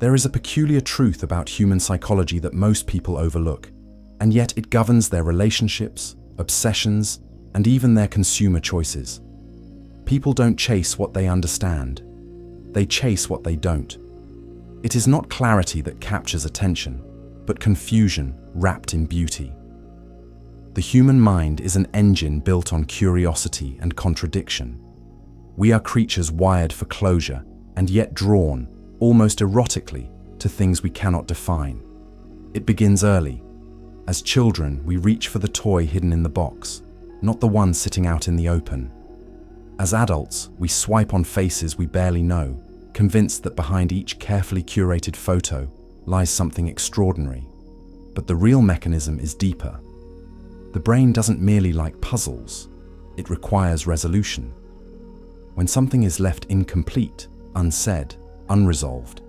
There is a peculiar truth about human psychology that most people overlook, and yet it governs their relationships, obsessions, and even their consumer choices. People don't chase what they understand. They chase what they don't. It is not clarity that captures attention, but confusion wrapped in beauty. The human mind is an engine built on curiosity and contradiction. We are creatures wired for closure and yet drawn, almost erotically, to things we cannot define. It begins early. As children, we reach for the toy hidden in the box, not the one sitting out in the open. As adults, we swipe on faces we barely know, convinced that behind each carefully curated photo lies something extraordinary. But the real mechanism is deeper. The brain doesn't merely like puzzles, it requires resolution. When something is left incomplete, unsaid, unresolved,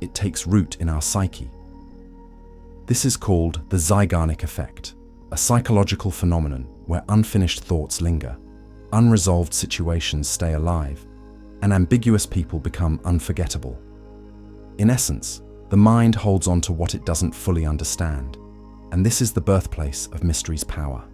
it takes root in our psyche. This is called the Zeigarnik effect, a psychological phenomenon where unfinished thoughts linger, unresolved situations stay alive, and ambiguous people become unforgettable. In essence, the mind holds on to what it doesn't fully understand, and this is the birthplace of mystery's power.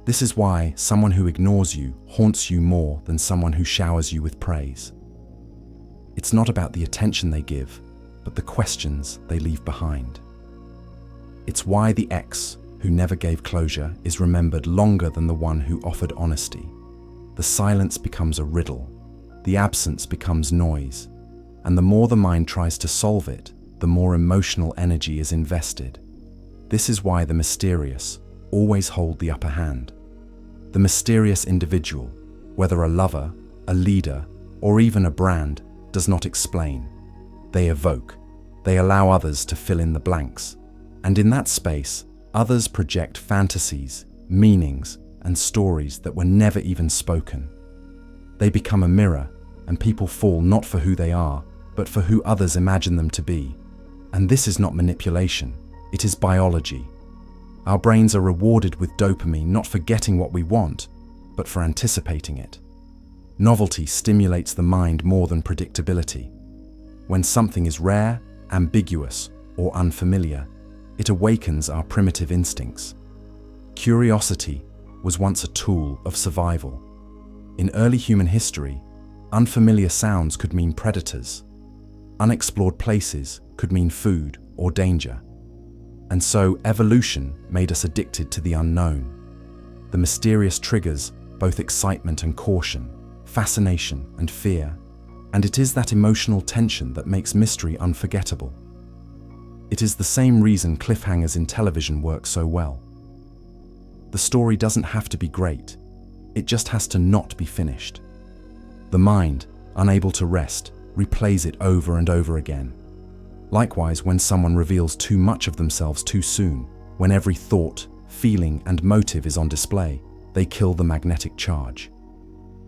This is why someone who ignores you haunts you more than someone who showers you with praise. It's not about the attention they give, but the questions they leave behind. It's why the ex who never gave closure is remembered longer than the one who offered honesty. The silence becomes a riddle, the absence becomes noise, and the more the mind tries to solve it, the more emotional energy is invested. This is why the mysterious always hold the upper hand. The mysterious individual, whether a lover, a leader, or even a brand, does not explain. They evoke. They allow others to fill in the blanks. And in that space, others project fantasies, meanings, and stories that were never even spoken. They become a mirror, and people fall not for who they are, but for who others imagine them to be. And this is not manipulation, it is biology. Our brains are rewarded with dopamine not for getting what we want, but for anticipating it. Novelty stimulates the mind more than predictability. When something is rare, ambiguous, or unfamiliar, it awakens our primitive instincts. Curiosity was once a tool of survival. In early human history, unfamiliar sounds could mean predators. Unexplored places could mean food or danger. And so evolution made us addicted to the unknown. The mysterious triggers both excitement and caution, fascination and fear, and it is that emotional tension that makes mystery unforgettable. It is the same reason cliffhangers in television work so well. The story doesn't have to be great, it just has to not be finished. The mind, unable to rest, replays it over and over again. Likewise, when someone reveals too much of themselves too soon, when every thought, feeling, and motive is on display, they kill the magnetic charge.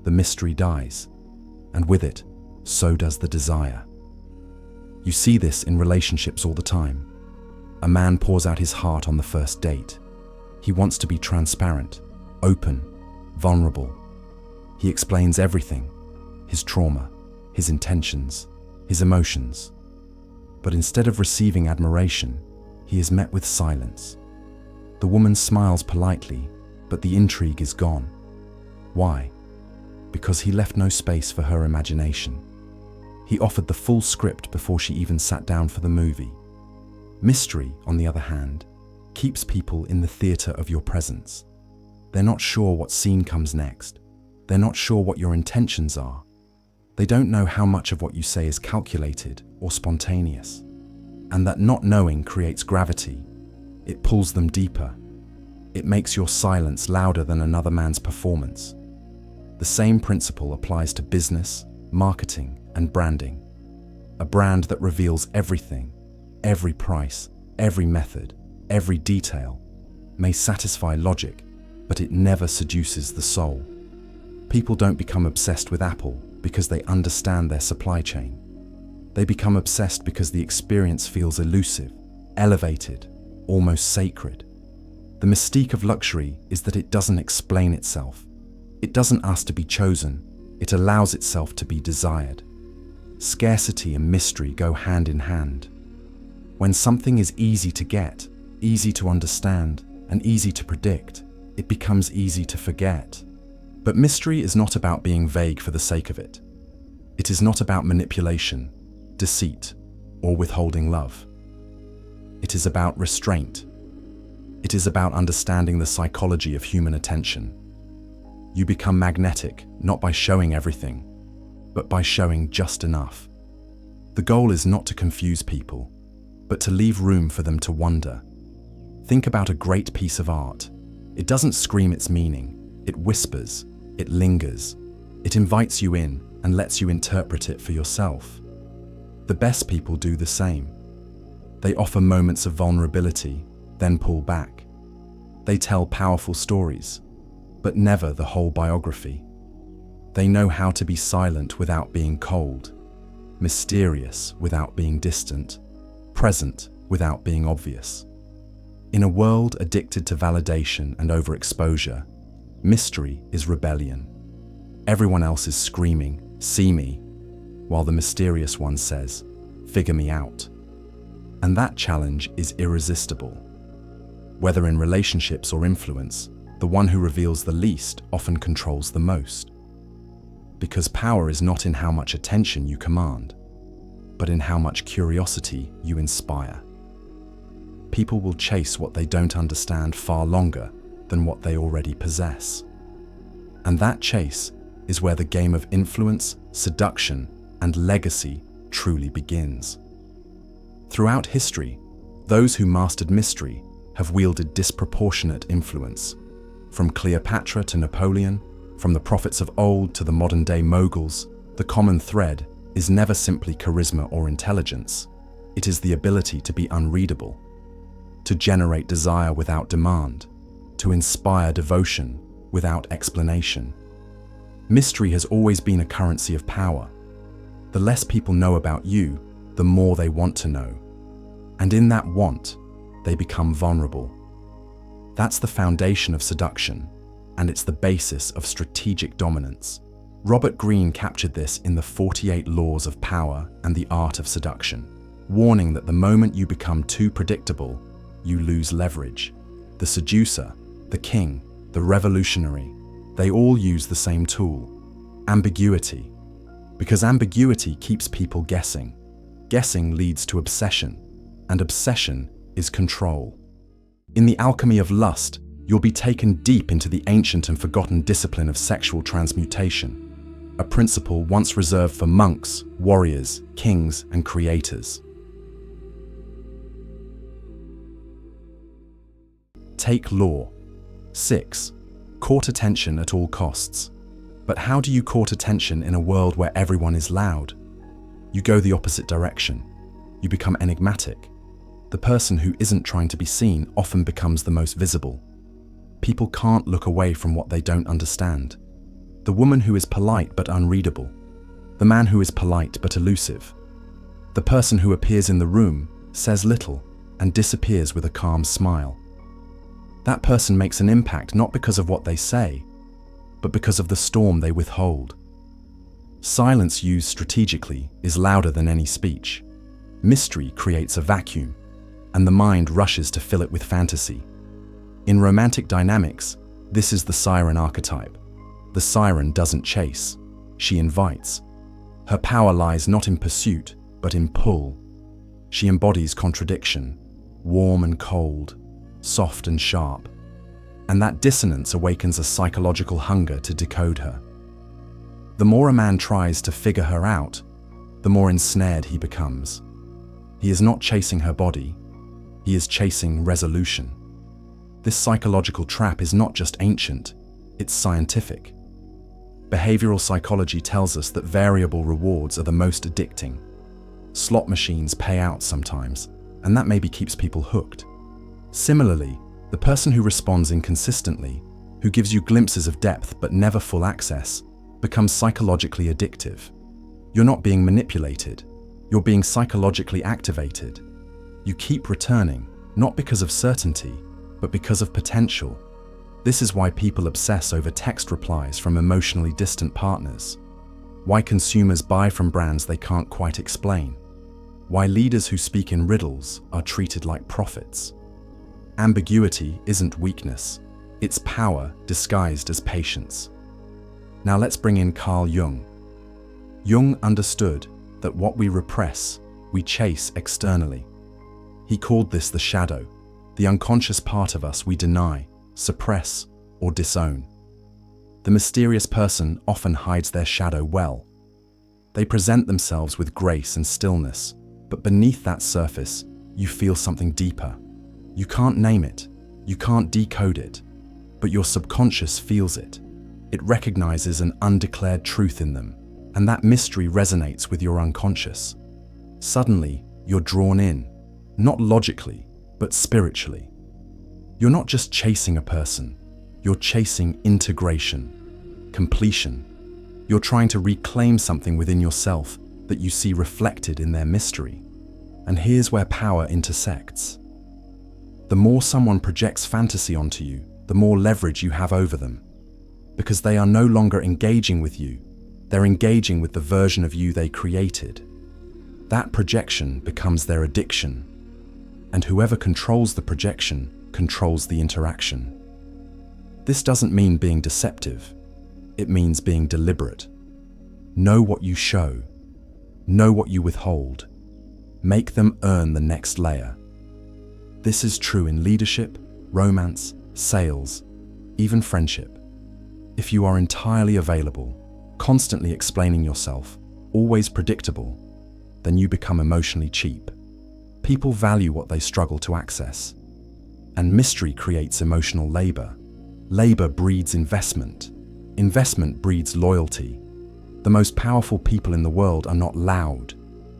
The mystery dies, and with it, so does the desire. You see this in relationships all the time. A man pours out his heart on the first date. He wants to be transparent, open, vulnerable. He explains everything, his trauma, his intentions, his emotions. But instead of receiving admiration, he is met with silence. The woman smiles politely, but the intrigue is gone. Why? Because he left no space for her imagination. He offered the full script before she even sat down for the movie. Mystery, on the other hand, keeps people in the theater of your presence. They're not sure what scene comes next. They're not sure what your intentions are. They don't know how much of what you say is calculated or spontaneous. And that not knowing creates gravity. It pulls them deeper. It makes your silence louder than another man's performance. The same principle applies to business, marketing, and branding. A brand that reveals everything, every price, every method, every detail, may satisfy logic, but it never seduces the soul. People don't become obsessed with Apple because they understand their supply chain. They become obsessed because the experience feels elusive, elevated, almost sacred. The mystique of luxury is that it doesn't explain itself. It doesn't ask to be chosen, it allows itself to be desired. scarcity and mystery go hand in hand. When something is easy to get, easy to understand, and easy to predict, it becomes easy to forget. But mystery is not about being vague for the sake of it. It is not about manipulation, deceit, or withholding love. It is about restraint. It is about understanding the psychology of human attention. You become magnetic, not by showing everything, but by showing just enough. The goal is not to confuse people, but to leave room for them to wonder. Think about a great piece of art. It doesn't scream its meaning. It whispers. It lingers. It invites you in and lets you interpret it for yourself. The best people do the same. They offer moments of vulnerability, then pull back. They tell powerful stories, but never the whole biography. They know how to be silent without being cold, mysterious without being distant, present without being obvious. In a world addicted to validation and overexposure, mystery is rebellion. Everyone else is screaming, "See me," while the mysterious one says, "Figure me out." And that challenge is irresistible. Whether in relationships or influence, the one who reveals the least often controls the most. Because power is not in how much attention you command, but in how much curiosity you inspire. People will chase what they don't understand far longer than what they already possess. And that chase is where the game of influence, seduction, and legacy truly begins. Throughout history, those who mastered mystery have wielded disproportionate influence. From Cleopatra to Napoleon, from the prophets of old to the modern-day moguls, the common thread is never simply charisma or intelligence. It is the ability to be unreadable, to generate desire without demand, to inspire devotion without explanation. Mystery has always been a currency of power. The less people know about you, the more they want to know. And in that want, they become vulnerable. That's the foundation of seduction, and it's the basis of strategic dominance. Robert Greene captured this in the 48 Laws of Power and the Art of Seduction, warning that the moment you become too predictable, you lose leverage. The seducer, the king, the revolutionary, they all use the same tool: ambiguity. Because ambiguity keeps people guessing. Guessing leads to obsession, and obsession is control. In the alchemy of lust, you'll be taken deep into the ancient and forgotten discipline of sexual transmutation, a principle once reserved for monks, warriors, kings, and creators. Take law. 6. Court attention at all costs. But how do you court attention in a world where everyone is loud? You go the opposite direction. You become enigmatic. The person who isn't trying to be seen often becomes the most visible. People can't look away from what they don't understand. The woman who is polite but unreadable. The man who is polite but elusive. The person who appears in the room, says little, and disappears with a calm smile. That person makes an impact not because of what they say, but because of the storm they withhold. Silence used strategically is louder than any speech. Mystery creates a vacuum, and the mind rushes to fill it with fantasy. In romantic dynamics, this is the siren archetype. The siren doesn't chase, she invites. Her power lies not in pursuit, but in pull. She embodies contradiction, warm and cold, soft and sharp. And that dissonance awakens a psychological hunger to decode her. The more a man tries to figure her out, the more ensnared he becomes. He is not chasing her body, he is chasing resolution. This psychological trap is not just ancient, it's scientific. Behavioral psychology tells us that variable rewards are the most addicting. Slot machines pay out sometimes, and that maybe keeps people hooked. Similarly, the person who responds inconsistently, who gives you glimpses of depth but never full access, becomes psychologically addictive. You're not being manipulated, you're being psychologically activated. You keep returning, not because of certainty, but because of potential. This is why people obsess over text replies from emotionally distant partners. Why consumers buy from brands they can't quite explain. Why leaders who speak in riddles are treated like prophets. Ambiguity isn't weakness, it's power disguised as patience. Now let's bring in Carl Jung. Jung understood that what we repress, we chase externally. He called this the shadow, the unconscious part of us we deny, suppress, or disown. The mysterious person often hides their shadow well. They present themselves with grace and stillness, but beneath that surface, you feel something deeper. You can't name it, you can't decode it, but your subconscious feels it. It recognizes an undeclared truth in them, and that mystery resonates with your unconscious. Suddenly, you're drawn in, not logically, but spiritually. You're not just chasing a person, you're chasing integration, completion. You're trying to reclaim something within yourself that you see reflected in their mystery. And here's where power intersects. The more someone projects fantasy onto you, the more leverage you have over them. Because they are no longer engaging with you, they're engaging with the version of you they created. That projection becomes their addiction. And whoever controls the projection controls the interaction. This doesn't mean being deceptive. It means being deliberate. Know what you show. Know what you withhold. Make them earn the next layer. This is true in leadership, romance, sales, even friendship. If you are entirely available, constantly explaining yourself, always predictable, then you become emotionally cheap. People value what they struggle to access. And mystery creates emotional labor. Labor breeds investment. Investment breeds loyalty. The most powerful people in the world are not loud.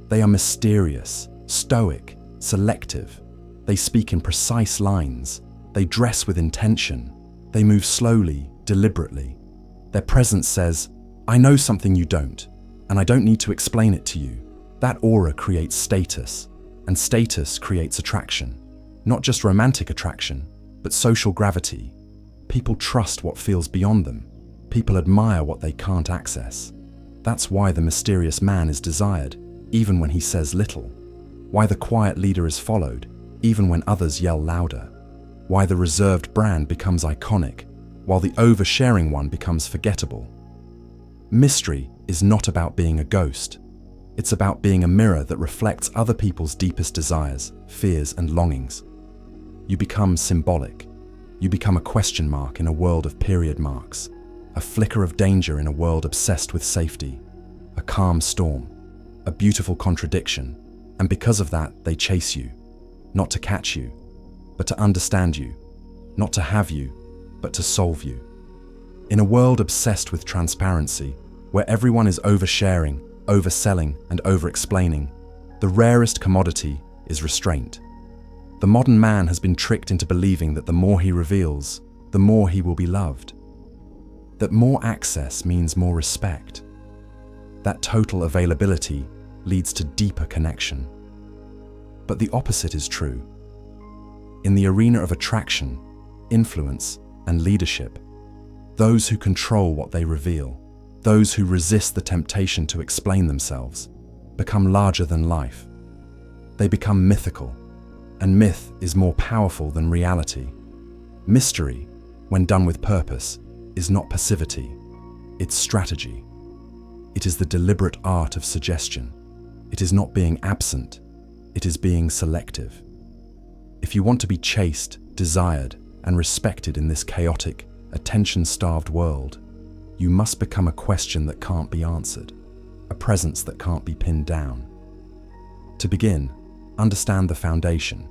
They are mysterious, stoic, selective. They speak in precise lines. They dress with intention. They move slowly, deliberately. Their presence says, I know something you don't, and I don't need to explain it to you. That aura creates status, and status creates attraction. Not just romantic attraction, but social gravity. People trust what feels beyond them. People admire what they can't access. That's why the mysterious man is desired, even when he says little. Why the quiet leader is followed, even when others yell louder. Why the reserved brand becomes iconic, while the oversharing one becomes forgettable. Mystery is not about being a ghost. It's about being a mirror that reflects other people's deepest desires, fears, and longings. You become symbolic. You become a question mark in a world of period marks, a flicker of danger in a world obsessed with safety, a calm storm, a beautiful contradiction, and because of that, they chase you, not to catch you, but to understand you, not to have you, but to solve you. In a world obsessed with transparency, where everyone is oversharing, overselling, and overexplaining, the rarest commodity is restraint. The modern man has been tricked into believing that the more he reveals, the more he will be loved. That more access means more respect. That total availability leads to deeper connection. But the opposite is true. In the arena of attraction, influence, and leadership, those who control what they reveal, those who resist the temptation to explain themselves, become larger than life. They become mythical. And myth is more powerful than reality. Mystery, when done with purpose, is not passivity, it's strategy. It is the deliberate art of suggestion. It is not being absent, it is being selective. If you want to be chased, desired, and respected in this chaotic, attention-starved world, you must become a question that can't be answered, a presence that can't be pinned down. To begin, understand the foundation.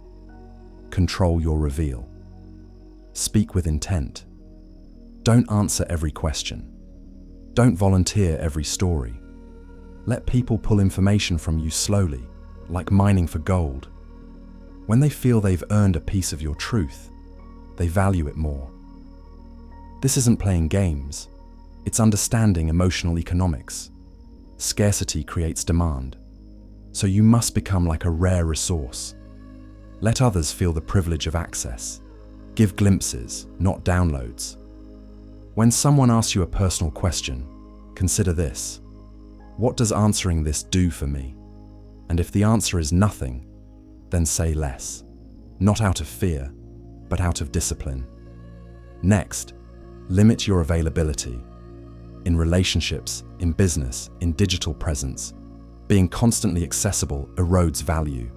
Control your reveal. Speak with intent. Don't answer every question. Don't volunteer every story. Let people pull information from you slowly, like mining for gold. When they feel they've earned a piece of your truth, they value it more. This isn't playing games. It's understanding emotional economics. Scarcity creates demand. So you must become like a rare resource. Let others feel the privilege of access. Give glimpses, not downloads. When someone asks you a personal question, consider this. What does answering this do for me? And if the answer is nothing, then say less. Not out of fear, but out of discipline. Next, limit your availability. In relationships, in business, in digital presence, being constantly accessible erodes value.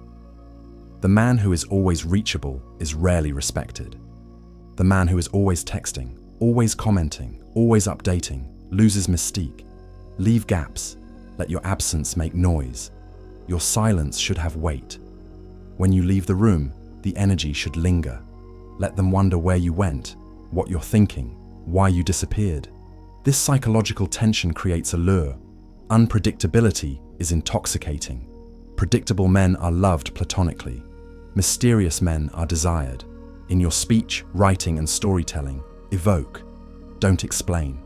The man who is always reachable is rarely respected. The man who is always texting, always commenting, always updating, loses mystique. Leave gaps. Let your absence make noise. Your silence should have weight. When you leave the room, the energy should linger. Let them wonder where you went, what you're thinking, why you disappeared. This psychological tension creates allure. Unpredictability is intoxicating. Predictable men are loved platonically. Mysterious men are desired. In your speech, writing, and storytelling, evoke. Don't explain.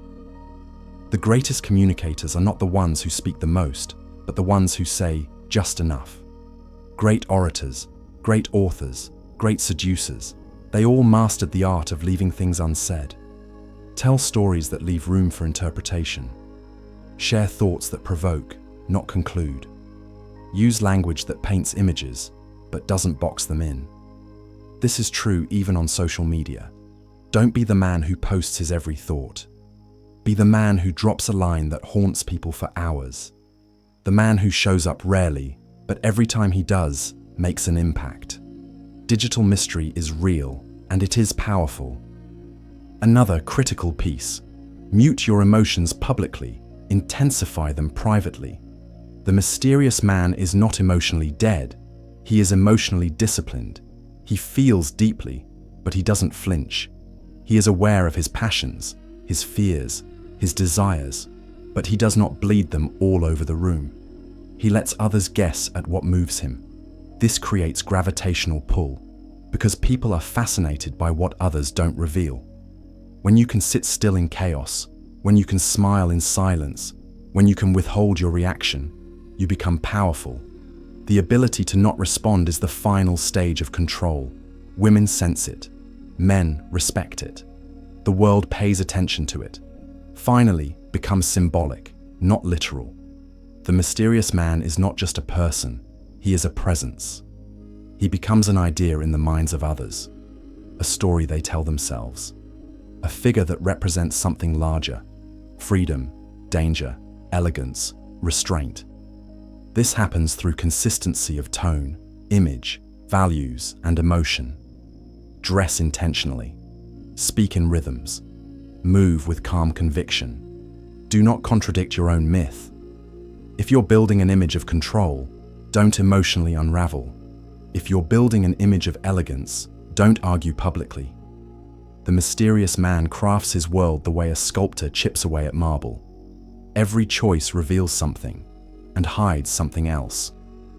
The greatest communicators are not the ones who speak the most, but the ones who say just enough. Great orators, great authors, great seducers, they all mastered the art of leaving things unsaid. Tell stories that leave room for interpretation. Share thoughts that provoke, not conclude. Use language that paints images, but doesn't box them in. This is true even on social media. Don't be the man who posts his every thought. Be the man who drops a line that haunts people for hours. The man who shows up rarely, but every time he does, makes an impact. Digital mystery is real, and it is powerful. Another critical piece: mute your emotions publicly, intensify them privately. The mysterious man is not emotionally dead. He is emotionally disciplined. He feels deeply, but he doesn't flinch. He is aware of his passions, his fears, his desires, but he does not bleed them all over the room. He lets others guess at what moves him. This creates gravitational pull, because people are fascinated by what others don't reveal. When you can sit still in chaos, when you can smile in silence, when you can withhold your reaction, you become powerful. The ability to not respond is the final stage of control. Women sense it. Men respect it. The world pays attention to it. Finally, becomes symbolic, not literal. The mysterious man is not just a person, he is a presence. He becomes an idea in the minds of others, a story they tell themselves, a figure that represents something larger: freedom, danger, elegance, restraint. This happens through consistency of tone, image, values, and emotion. Dress intentionally. Speak in rhythms. Move with calm conviction. Do not contradict your own myth. If you're building an image of control, don't emotionally unravel. If you're building an image of elegance, don't argue publicly. The mysterious man crafts his world the way a sculptor chips away at marble. Every choice reveals something and hides something else.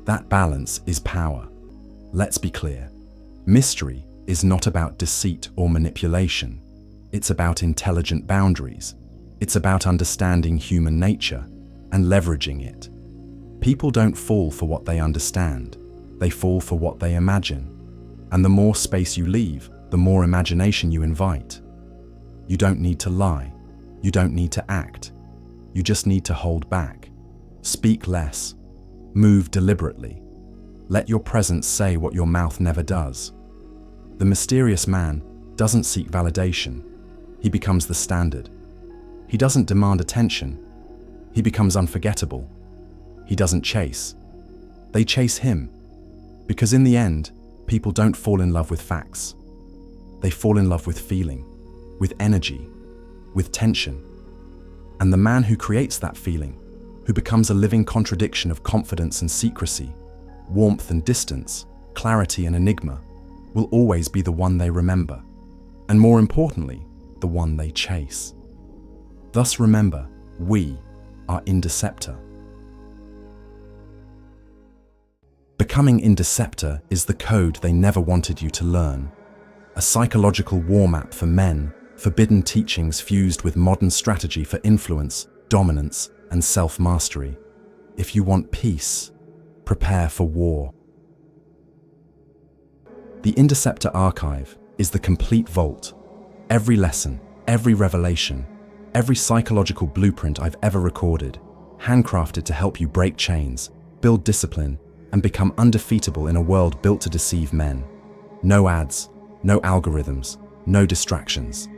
That balance is power. Let's be clear. Mystery is not about deceit or manipulation. It's about intelligent boundaries. It's about understanding human nature and leveraging it. People don't fall for what they understand. They fall for what they imagine. And the more space you leave, the more imagination you invite. You don't need to lie. You don't need to act. You just need to hold back. Speak less. Move deliberately. Let your presence say what your mouth never does. The mysterious man doesn't seek validation. He becomes the standard. He doesn't demand attention. He becomes unforgettable. He doesn't chase. They chase him. Because in the end, people don't fall in love with facts. They fall in love with feeling, with energy, with tension. And the man who creates that feeling, who becomes a living contradiction of confidence and secrecy, warmth and distance, clarity and enigma, will always be the one they remember. And more importantly, the one they chase. Thus remember, we are Indecepta. Becoming Indecepta is the code they never wanted you to learn. A psychological war map for men, forbidden teachings fused with modern strategy for influence, dominance, and self-mastery. If you want peace, prepare for war. The Indecepta archive is the complete vault. Every lesson, every revelation, every psychological blueprint I've ever recorded, handcrafted to help you break chains, build discipline, and become undefeatable in a world built to deceive men. No ads, no algorithms, no distractions.